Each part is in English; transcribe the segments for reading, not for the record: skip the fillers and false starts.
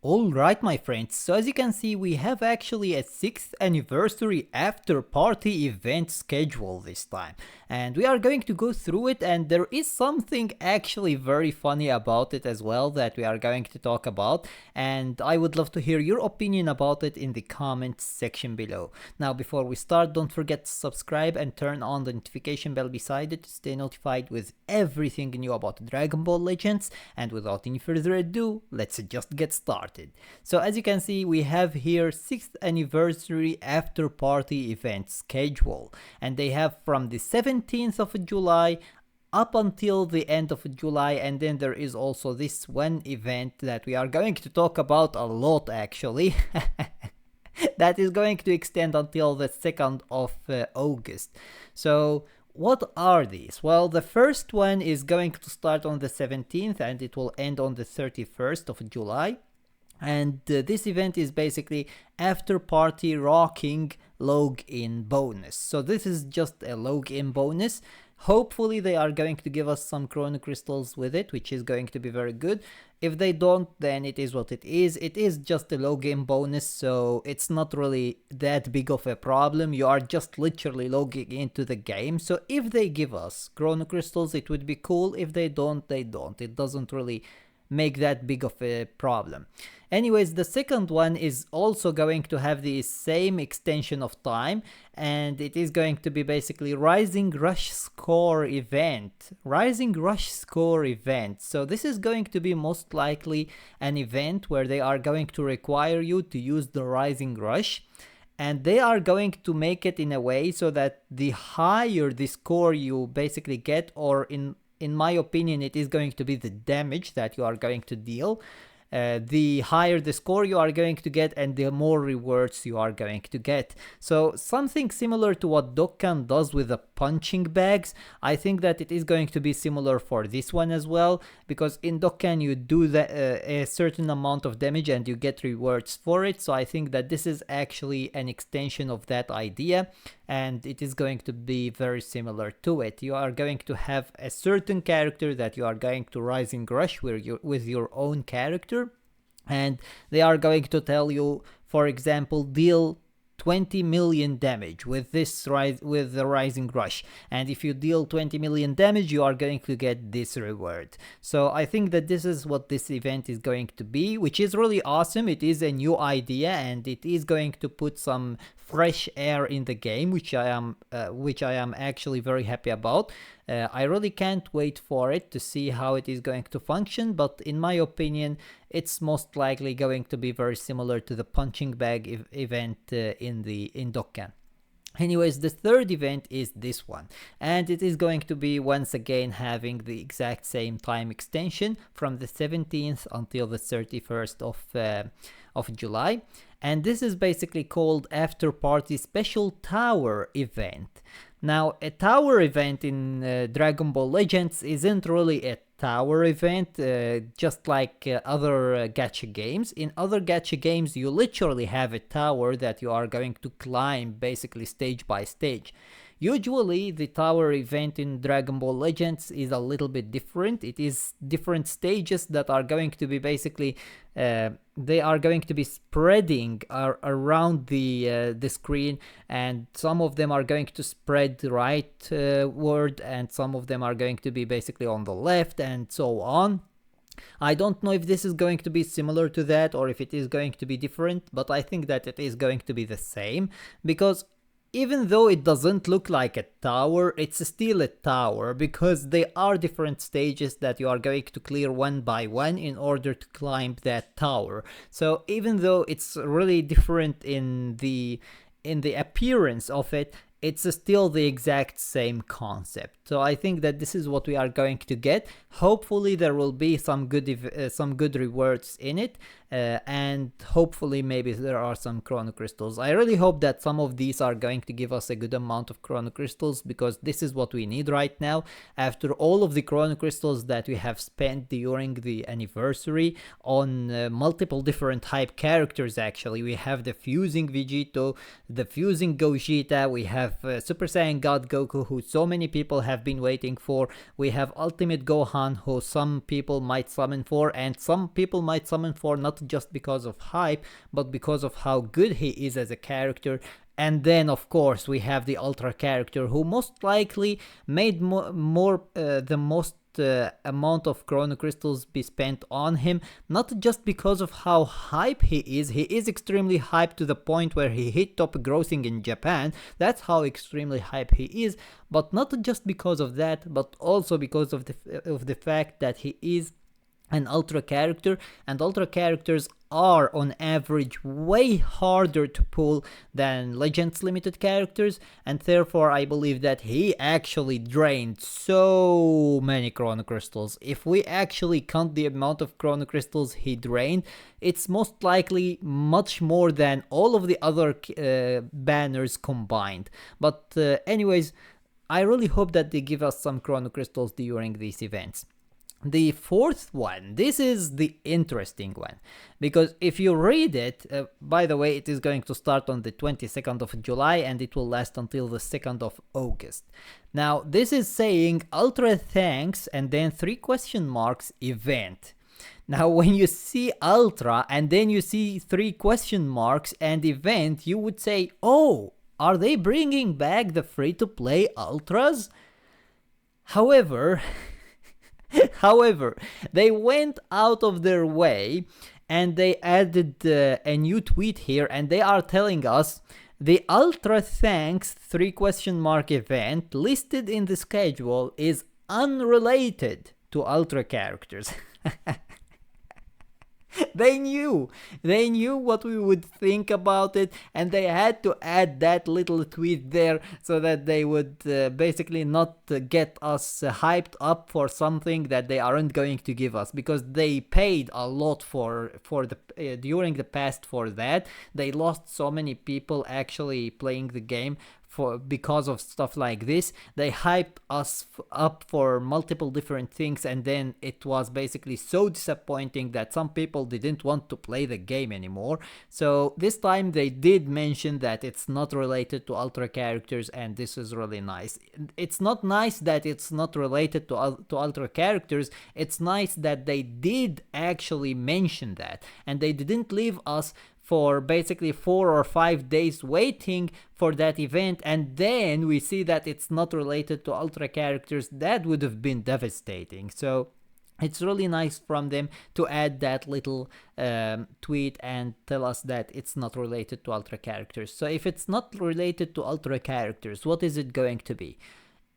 Alright my friends, so as you can see we have actually a 6th anniversary after party event schedule this time, and we are going to go through it, and there is something actually very funny about it as well that we are going to talk about, and I would love to hear your opinion about it in the comments section below. Now before we start, don't forget to subscribe and turn on the notification bell beside it to stay notified with everything new about Dragon Ball Legends, and without any further ado, let's just get started. So as you can see, we have here 6th anniversary after party event schedule, and they have from the 17th of July up until the end of July, and then there is also this one event that we are going to talk about a lot actually. That is going to extend until the 2nd of August. So what are these? Well, the first one is going to start on the 17th and it will end on the 31st of July. And this event is basically after party rocking login bonus. So this is just a login bonus. Hopefully they are going to give us some chrono crystals with it, which is going to be very good. If they don't, then it is what it is. It is just a login bonus, so it's not really that big of a problem. You are just literally logging into the game. So if they give us chrono crystals, it would be cool. If they don't, they don't. It doesn't really make that big of a problem. Anyways, the second one is also going to have the same extension of time, and it is going to be basically Rising Rush Score event. Rising Rush Score event. So this is going to be most likely an event where they are going to require you to use the Rising Rush, and they are going to make it in a way so that the higher the score you basically get, or in my opinion it is going to be the damage that you are going to deal, the higher the score you are going to get and the more rewards you are going to get. So something similar to what Dokkan does with the punching bags. I think that it is going to be similar for this one as well, because in Dokkan you do a certain amount of damage and you get rewards for it. So I think that this is actually an extension of that idea, and it is going to be very similar to it. You are going to have a certain character that you are going to Rising Rush with your own character, and they are going to tell you, for example, deal 20 million damage with the Rising Rush, and if you deal 20 million damage you are going to get this reward. So I think that this is what this event is going to be, which is really awesome. It is a new idea and it is going to put some fresh air in the game, which I am actually very happy about. I really can't wait for it to see how it is going to function, but in my opinion it's most likely going to be very similar to the punching bag event in Dokkan. Anyways, the third event is this one, and it is going to be once again having the exact same time extension from the 17th until the 31st of July, and this is basically called After Party Special Tower event. Now, a tower event in Dragon Ball Legends isn't really a tower event, just like other gacha games. In other gacha games, you literally have a tower that you are going to climb basically stage by stage. Usually the tower event in Dragon Ball Legends is a little bit different. It is different stages that are going to be basically they are going to be spreading around the screen, and some of them are going to spread rightward and some of them are going to be basically on the left and so on. I don't know if this is going to be similar to that or if it is going to be different, but I think that it is going to be the same, because even though it doesn't look like a tower, it's still a tower, because they are different stages that you are going to clear one by one in order to climb that tower. So even though it's really different in the appearance of it, it's still the exact same concept. So I think that this is what we are going to get. Hopefully there will be some good rewards in it, and hopefully maybe there are some chrono crystals. I really hope that some of these are going to give us a good amount of chrono crystals, because this is what we need right now. After all of the chrono crystals that we have spent during the anniversary on multiple different hype characters, actually we have the fusing Vegito, the fusing Gogeta, we have have Super Saiyan God Goku, who so many people have been waiting for. We have Ultimate Gohan, who some people might summon for, and some people might summon for not just because of hype, but because of how good he is as a character. And then, of course, we have the Ultra character, who most likely made the most amount of Chrono Crystals be spent on him, not just because of how hype he is extremely hyped to the point where he hit top grossing in Japan. That's how extremely hype he is, but not just because of that, but also because of the fact that he is an Ultra character, and Ultra characters are on average way harder to pull than Legends Limited characters, and therefore I believe that he actually drained so many Chrono Crystals. If we actually count the amount of Chrono Crystals he drained, it's most likely much more than all of the other banners combined. But anyways, I really hope that they give us some Chrono Crystals during these events. The fourth one, this is the interesting one, because if you read it, by the way, it is going to start on the 22nd of July and it will last until the 2nd of August. Now, this is saying Ultra Thanks and then 3 question marks event. Now, when you see Ultra and then you see 3 question marks and event, you would say, oh, are they bringing back the free-to-play Ultras? However, they went out of their way and they added a new tweet here, and they are telling us the Ultra Thanks 3 question mark event listed in the schedule is unrelated to Ultra characters. They knew what we would think about it, and they had to add that little tweet there so that they would basically not get us hyped up for something that they aren't going to give us, because they paid a lot for the during the past for that. They lost so many people actually playing the game because of stuff like this. They hyped us up for multiple different things, and then it was basically so disappointing that some people didn't want to play the game anymore. So this time they did mention that it's not related to Ultra characters, and this is really nice. It's not nice that it's not related to Ultra characters, it's nice that they did actually mention that, and they didn't leave us for basically 4 or 5 days waiting for that event, and then we see that it's not related to Ultra characters. That would have been devastating. So it's really nice from them to add that little tweet and tell us that it's not related to Ultra characters. So if it's not related to Ultra characters, what is it going to be?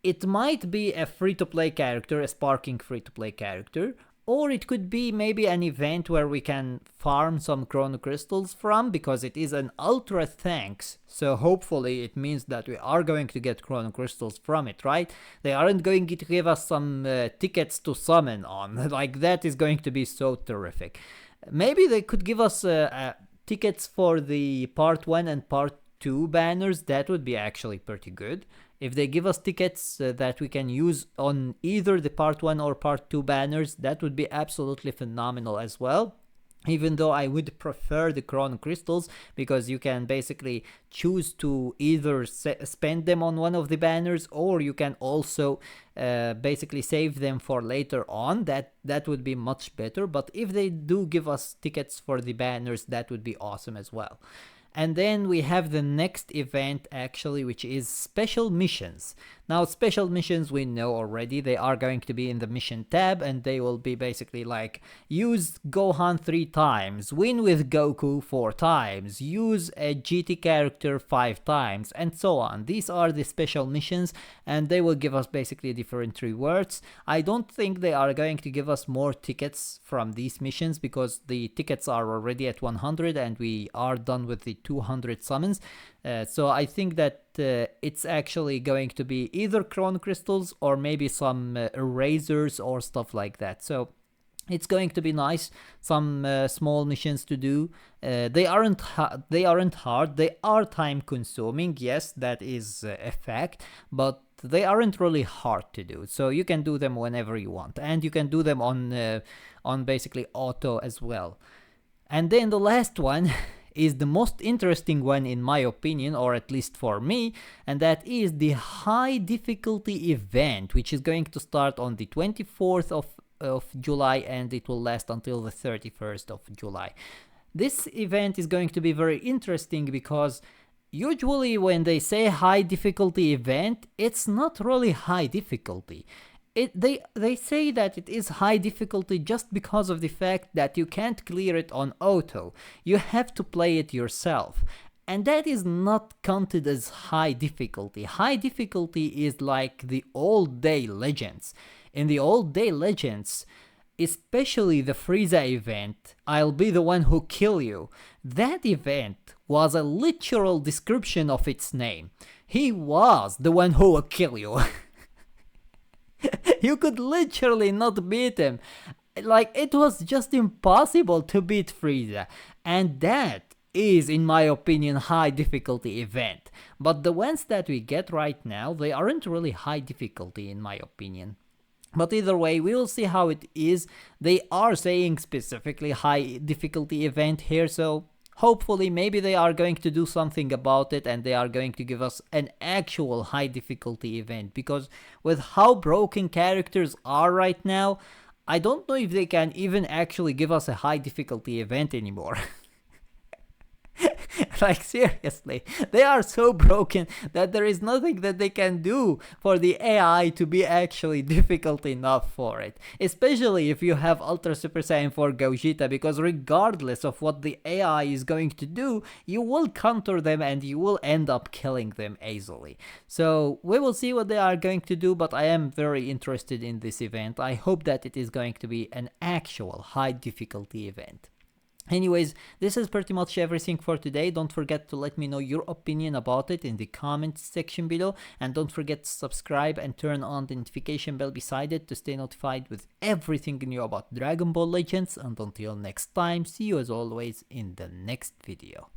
It might be a free-to-play character, a sparking free-to-play character, or it could be maybe an event where we can farm some Chrono Crystals from, because it is an Ultra Thanks. So hopefully it means that we are going to get Chrono Crystals from it, right? They aren't going to give us some tickets to summon on. Like, that is going to be so terrific. Maybe they could give us tickets for the Part 1 and Part 2 banners. That would be actually pretty good. If they give us tickets that we can use on either the Part 1 or Part 2 banners, that would be absolutely phenomenal as well. Even though I would prefer the Chrono Crystals, because you can basically choose to either spend them on one of the banners, or you can also basically save them for later on. That would be much better. But if they do give us tickets for the banners, that would be awesome as well. And then we have the next event actually, which is special missions. Now, special missions we know already, they are going to be in the mission tab, and they will be basically like, use Gohan 3 times, win with Goku 4 times, use a GT character 5 times, and so on. These are the special missions, and they will give us basically different rewards. I don't think they are going to give us more tickets from these missions, because the tickets are already at 100 and we are done with the 200 summons. So I think that it's actually going to be either Chrono Crystals or maybe some erasers or stuff like that. So it's going to be nice, some small missions to do. They aren't hard, they are time consuming, yes, that is a fact, but they aren't really hard to do. So you can do them whenever you want, and you can do them on basically auto as well. And then the last one is the most interesting one in my opinion, or at least for me, and that is the high difficulty event, which is going to start on the 24th of July and it will last until the 31st of July. This event is going to be very interesting because usually when they say high difficulty event, it's not really high difficulty. They say that it is high difficulty just because of the fact that you can't clear it on auto. You have to play it yourself. And that is not counted as high difficulty. High difficulty is like the old day legends. In the old day legends, especially the Frieza event, I'll be the one who kill you. That event was a literal description of its name. He was the one who will kill you. You could literally not beat him. Like, it was just impossible to beat Frieza. And that is, in my opinion, high difficulty event. But the ones that we get right now, they aren't really high difficulty in my opinion. But either way, we will see how it is. They are saying specifically high difficulty event here, so hopefully maybe they are going to do something about it and they are going to give us an actual high difficulty event, because with how broken characters are right now, I don't know if they can even actually give us a high difficulty event anymore. Like, seriously, they are so broken that there is nothing that they can do for the AI to be actually difficult enough for it. Especially if you have Ultra Super Saiyan 4 Gogeta, because regardless of what the AI is going to do, you will counter them and you will end up killing them easily. So we will see what they are going to do, but I am very interested in this event. I hope that it is going to be an actual high difficulty event. Anyways, this is pretty much everything for today. Don't forget to let me know your opinion about it in the comments section below, and don't forget to subscribe and turn on the notification bell beside it to stay notified with everything new about Dragon Ball Legends. And until next time, see you as always in the next video.